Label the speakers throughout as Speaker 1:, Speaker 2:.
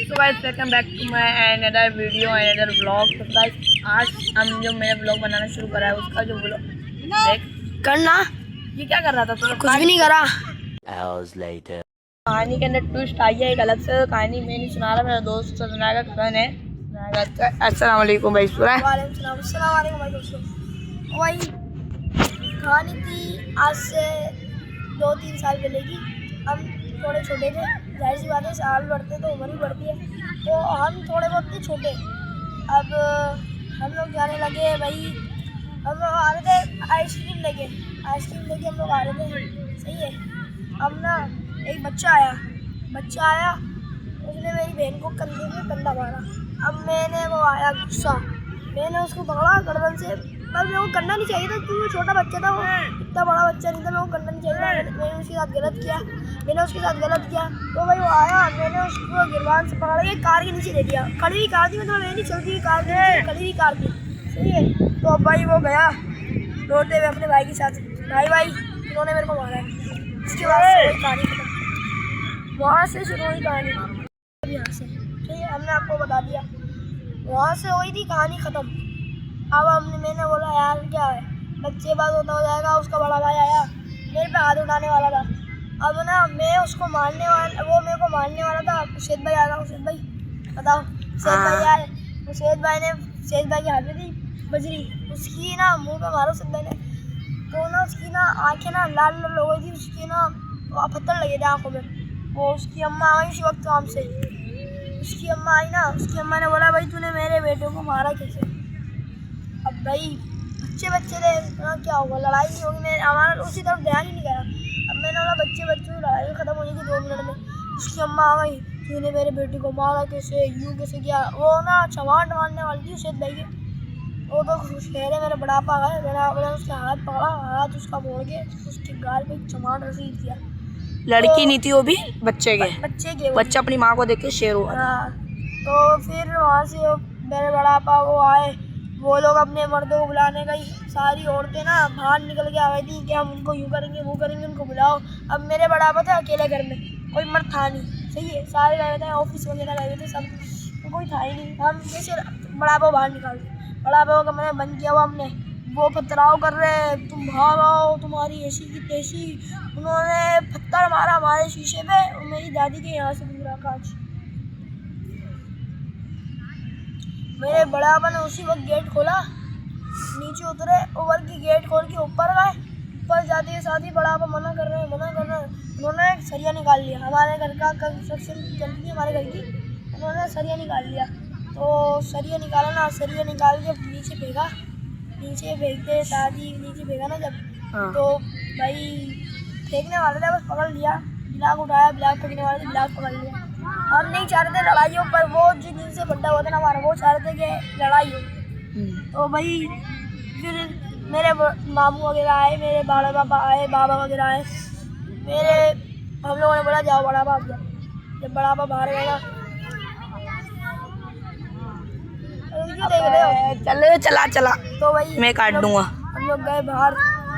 Speaker 1: So guys welcome back to my another video another vlog. तो guys आज हम जो मैंने व्लॉग बनाना शुरू करा है उसका जो व्लॉग देख करना। ये क्या कर रहा था? तो कुछ भी नहीं करा। कहानी के अंदर ट्विस्ट आई है एक अलग से। कहानी मैं नहीं सुना रहा, मेरा दोस्त सुनाएगा, करण है सुनाएगा। अस्सलाम वालेकुम भाई।
Speaker 2: वालेकुम सलाम भाई दोस्तों। वही कहानी थी आज से 2-3 साल पहले की। हम थोड़े छोटे थे, जाहिर सी बात है, साल बढ़ते तो उम्र भी बढ़ती है, तो हम थोड़े बहुत थे छोटे। अब हम लोग जाने लगे भाई, हम लोग आ रहे थे आइसक्रीम लेके हम लोग आ रहे थे, सही है। अब ना एक बच्चा आया, उसने मेरी बहन को कंधे में कंधा मारा। अब मैंने वो आया गुस्सा, मैंने उसको पकड़ा गर्दन से। पर मेरे को करना नहीं चाहिए था क्योंकि छोटा बच्चा था, वो इतना बड़ा बच्चा नहीं था, मेरे को करना नहीं चाहिए था। मैंने उसके साथ गलत किया, तो भाई वो आया, मैंने उसको गिरबान से पकड़ा के कार के नीचे दे दिया। खड़ी हुई कार थी, मतलब मैं नहीं चलती हुई कार थी, खड़ी हुई कार थी, सही है। तो अब भाई वो गया रोते हुए अपने भाई के साथ, भाई उन्होंने मेरे को मारा है। इसके बाद से वही कहानी खत्म, वहाँ से शुरू हुई कहानी, यहाँ से, ठीक है, हमने आपको बता दिया। वहाँ से हुई थी कहानी ख़त्म। अब मैंने बोला यार क्या है, बच्चे बात होता हो जाएगा। उसका बड़ा भाई आया, मेरे पे हाथ उठाने वाला था। अब ना मैं उसको मारने वाला, वो मेरे को मारने वाला था। उशेद भाई आ रहा, उशेद भाई बताओ, उशेद भाई आए। उशेद भाई के हाथ में थी बजरी, उसकी ना मुँह पे मारो उशेद भाई ने, तो ना उसकी ना आँखें ना लाल हो गई थी, उसकी ना पत्थर लगे थे आँखों में। वो उसकी अम्मा आई उसी वक्त काम से, उसकी अम्मा आई ना, उसकी अम्मा ने बोला भाई तूने मेरे बेटे को मारा कैसे? अब भाई बच्चे थे, क्या होगा, लड़ाई नहीं होगी, मैं हमारा उसी तरफ ध्यान ही नहीं गया। अब मैंने बोला बच्चे की लड़ाई ख़त्म होने की 2 मिनट में। उसकी अम्मा आ गई, तूने मेरे बेटे को मारा कैसे, यूँ कैसे किया? वो ना चमाट मारने वाली थी उशेद भाई के, वो तो शहर मेरे बढ़ापा गए। मैंने उसका हाथ पकड़ा, हाथ उसका मोड़ के उसके गाल पे चमाट रसीद किया।
Speaker 1: लड़की तो, नहीं थी वो भी बच्चे के बच्चा अपनी माँ को देख के शेर हुआ।
Speaker 2: हाँ, तो फिर वहाँ से मेरे बढ़ापा वो आए, वो लोग अपने मर्दों को बुलाने गई। सारी औरतें ना बाहर निकल के आ गई थी कि हम उनको यूँ करेंगे वो करेंगे, उनको बुलाओ। अब मेरे बढ़ापा थे अकेले घर में, कोई मर्द था नहीं, सही है, सारे गए थे ऑफिस वगैरह गए थे सब, तो कोई था ही नहीं। हम जैसे बढ़ापा बाहर निकालते, बढ़ापा को कमरे बंद किया हुआ हमने। वो पथराव कर रहे, तुम बाहर आओ, तुम्हारी ऐसी की तैसी। उन्होंने पत्थर मारा हमारे शीशे पे, और मेरी दादी के यहाँ से दूर कांच। मेरे बड़ापा ने उसी वक्त गेट खोला, नीचे उतरे, ऊपर की गेट खोल के ऊपर गए। ऊपर जाते के साथ ही बड़ापा मना कर रहे हैं। उन्होंने एक सरिया निकाल लिया, हमारे घर का कंस्ट्रक्शन चल रही है हमारे घर की, उन्होंने सरिया निकाल लिया। तो सरिया निकाला ना, सरिया निकाल के नीचे फेंकते दादी नीचे फेंका ना जब, तो भाई फेंकने वाले थे, बस पकड़ लिया, ब्लॉक उठाया, ब्लॉक फेंकने वाले थे, ब्लॉक पकड़ लिया। हम नहीं चाह रहे थे लड़ाइयों पर, वो जिनसे बड्डा हुआ था ना हमारा, वो चाह रहे थे कि लड़ाई हो। तो भाई फिर मेरे मामू वगैरह आए, मेरे बड़े पापा आए, बाबा वगैरह आए, हम लोगों ने बोला जाओ बड़ा बाप जाओ। जब बड़ा पापा बाहर गया,
Speaker 1: चला
Speaker 2: तो भाई
Speaker 1: मैं काट दूंगा।
Speaker 2: हम लोग गए बाहर,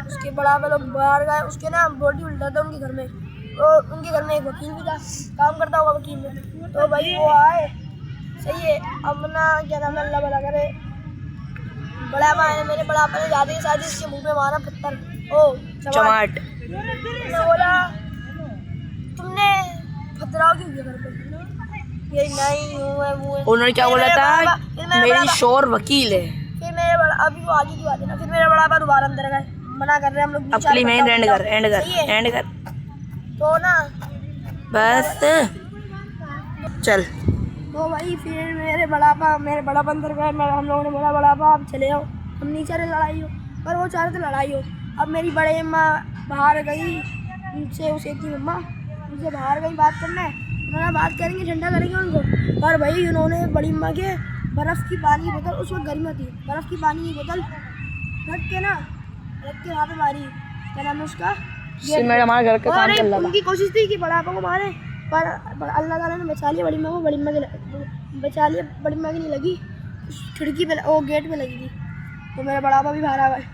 Speaker 2: उसके बड़ा लोग बाहर गए, उसके ना बॉडी उल्टा था उनके घर में, और उनके घर में एक वकील भी था, काम करता होगा वकील में। तो भाई वो आए, सही है, अब ना क्या नाम अल्लाह भला करे, बड़ापा है, मेरे बड़ापा ने जाते ही साथ इसके मुंह पे मारा पत्थर, चमाट। मैं बोला तुमने पथराव क्यों किया घर पे? ये नहीं
Speaker 1: उन्होंने क्या बोला था, मेरी शोर वकील है।
Speaker 2: फिर मेरे बड़ा, अभी वो आगे की बात है ना, फिर मेरे बड़ापा दोबारा अंदर गए, मना कर रहे हैं हम लोग,
Speaker 1: अपनी में एंड कर
Speaker 2: तो ना
Speaker 1: बस चल।
Speaker 2: तो भाई फिर मेरे बड़ापा अंदर गए, हम लोगों ने बोला बड़ापा आप चले आओ, हम नहीं चाह रहे लड़ाई हो, पर वो चाह रहे थे लड़ाई हो। अब मेरी बड़े अम्मा बाहर गई, उनसे उसे की मम्मा उनसे बाहर गई बात करने, उन्होंने बात करेंगे, ठंडा करेंगे उनको। पर भाई उन्होंने बड़ी अम्मा के बर्फ़ की पानी की बोतल, उस वक्त गर्मी थी, बर्फ़ की पानी की बोतल रख के वहाँ पे मारी, क्या नाम है उसका,
Speaker 1: हमारे घर का काम चल रहा था।
Speaker 2: उनकी कोशिश थी कि बड़ापा को मारे, पर अल्लाह ताला ने बचा लिया बड़ी अम्मा को, बड़ी अम्मा की नहीं लगी, खिड़की पे, वो गेट पे लगी थी। तो मेरा बड़ापा भी बाहर आ गए,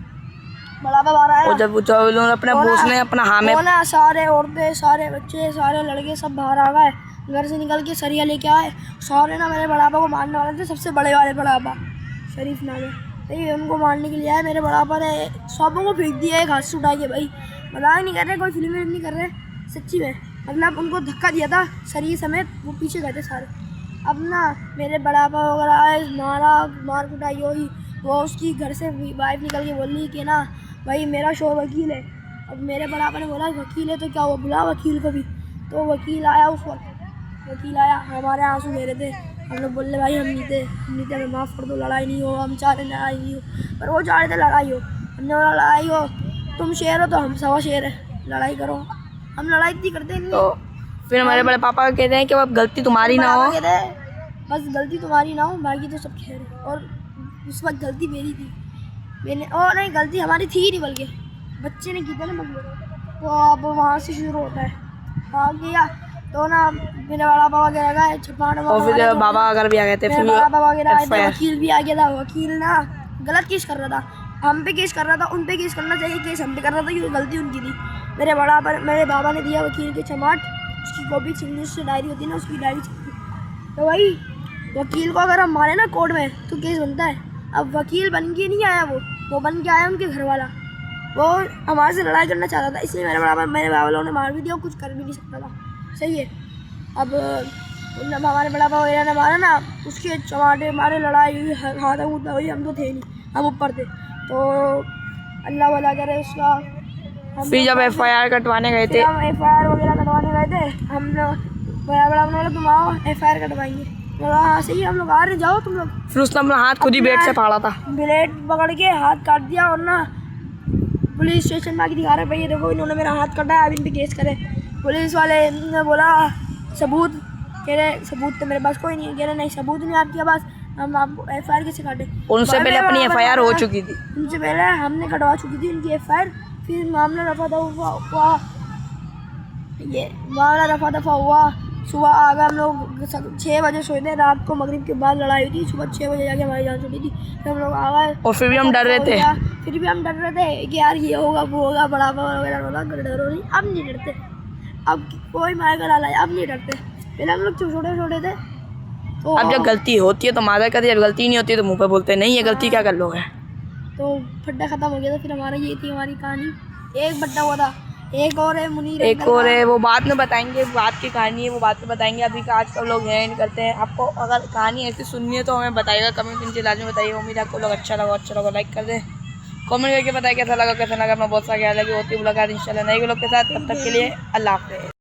Speaker 2: बड़ापा बाहर आया,
Speaker 1: और जब उन्होंने अपने बॉस ने अपना हाँ में
Speaker 2: सारे औरतें, सारे बच्चे, सारे लड़के सब बाहर आ गए। घर से निकल के सरिया लेके आए। सौरे ना मेरे बड़ापा को मारने वाले थे, सबसे बड़े वाले बड़ापा शरीफ नाम है, सही है, उनको मारने के लिए आए। मेरे बड़ापा ने सबों को फेंक दिया एक हाथ से उठा के। भाई मजाक नहीं कर रहे, कोई फिल्म नहीं कर रहे, सच्ची में। मतलब उनको धक्का दिया था सरिये समेत, वो पीछे गए थे सारे। अब ना मेरे बड़ापा वगैरह आए, मार कुटाई हुई। वो उसकी घर से वाइफ निकल के बोली कि ना भाई मेरा शोर वकील है। अब मेरे बड़ापा ने बोला वकील है तो क्या हुआ, बुला वकील को भी। तो वकील आया, उस वक्त वकील आया, हमारे आंसू ले रहे थे। हम लोग बोले भाई हम नहीं थे हमें माफ़ कर दो, लड़ाई नहीं हो, हम चाह रहे लड़ाई नहीं हो। पर वो चाह रहे थे लड़ाई हो। हमने बोला लड़ाई हो, तुम शेर हो तो हम सवा शेर है, लड़ाई करो। हम लड़ाई इतनी करते नहीं।
Speaker 1: तो फिर हमारे बड़े पापा कहते हैं कि अब गलती तुम्हारी ना हो,
Speaker 2: कहते हैं बस गलती तुम्हारी ना हो, बाकी तो सब खैर है। और उस वक्त गलती मेरी थी, मैंने और नहीं गलती हमारी थी नहीं, बल्कि बच्चे ने की थी ना मतलब। तो अब वहाँ से शुरू होता है। वहाँ किया तो ना मेरे बड़ा पापा वगैरह गए छपाने,
Speaker 1: और फिर बाबा अगर भी आ गए थे, फिर
Speaker 2: बड़ा पापा वगैरह आए थे, वकील भी आ गया था। वकील ना गलत केस कर रहा था, हम पे केस कर रहा था, उन पे केस करना चाहिए, केस हम पे कर रहा था क्योंकि गलती उनकी थी। मेरे बाबा ने दिया वकील के चमाट, उसकी कॉपी इंग्लिश से डायरी होती है ना, उसकी डायरी छपी। तो वही वकील को अगर हम मारे ना कोर्ट में तो केस बनता है। अब वकील बन के नहीं आया, वो बन के आया उनके घर वाला। वो हमारे से लड़ाई करना चाहता था, इसलिए मेरे बाबा लोगों ने मार भी दिया, कुछ कर भी नहीं सकता था, सही है। अब हमारे बड़ा पापा वगैरह ने मारा ना, उसके चमाटे मारे, लड़ाई हुई, हाथा उठा हुई। हम तो थे नहीं, हम ऊपर थे। तो अल्लाह वाला करे उसका।
Speaker 1: फिर जब FIR कटवाने गए थे,
Speaker 2: हम FIR वगैरह कटवाने गए थे, हम लोग बड़ा बोला तुम आओ FIR कटवाएंगे। बोला हाँ सही, हम लोग आ रहे, जाओ तुम लोग।
Speaker 1: फिर उसने अपना हाथ खुद ही बेड से फाड़ा था,
Speaker 2: ब्लेड पकड़ के हाथ काट दिया। और ना पुलिस स्टेशन में आके दिखा रहे भाई देखो इन्होंने मेरा हाथ काटा है, अब इन पे केस करे। पुलिस वाले ने बोला सबूत, कह रहे सबूत तो मेरे पास कोई नहीं है। कह रहे नहीं सबूत नहीं आपके पास, हम आपको FIR कैसे काटे।
Speaker 1: उनसे पहले अपनी FIR हो चुकी थी,
Speaker 2: उनसे पहले हमने कटवा चुकी थी उनकी FIR। फिर मामला रफा दफा हुआ, ये मामला रफा दफा हुआ। सुबह आ गए हम लोग 6 बजे सोए थे, रात को मगरिब के बाद लड़ाई हुई थी, सुबह 6 बजे जाके हमारी जान छूटी थी। फिर हम लोग आ गए
Speaker 1: और फिर भी हम डर रहे थे,
Speaker 2: फिर भी हम डर रहे थे कि यार ये होगा वो होगा, बड़ा वगैरह बोला डरो नहीं। अब नहीं डरते, अब कोई मारेगा डाला, अब नहीं डरते। पहले हम लोग छोटे छोटे थे तो
Speaker 1: अब जब गलती होती है तो मादा करते, जब गलती नहीं होती है तो मुँह पे बोलते नहीं ये गलती क्या कर लोगे।
Speaker 2: तो फड्डा ख़त्म हो गया था। फिर हमारा ये थी हमारी कहानी। एक बट्टा हुआ था, एक और है मुनीर,
Speaker 1: एक और है, वो बाद में बताएंगे, बात की कहानी है वो बाद में बताएंगे। अभी का आज कल लोग एंड करते हैं। आपको अगर कहानी ऐसी सुननी है तो हमें बताइएगा, कमेंट नीचे लाजमी बताइए। उम्मीद आपको लोग अच्छा लगा लाइक कर दें, कमेंट करके बताइए कैसा लगा। अपना बहुत सा ख्याल है कि होती मुलाकात इंशाल्लाह नए लोग के साथ। तब तक के लिए अल्लाह हाफ़िज़।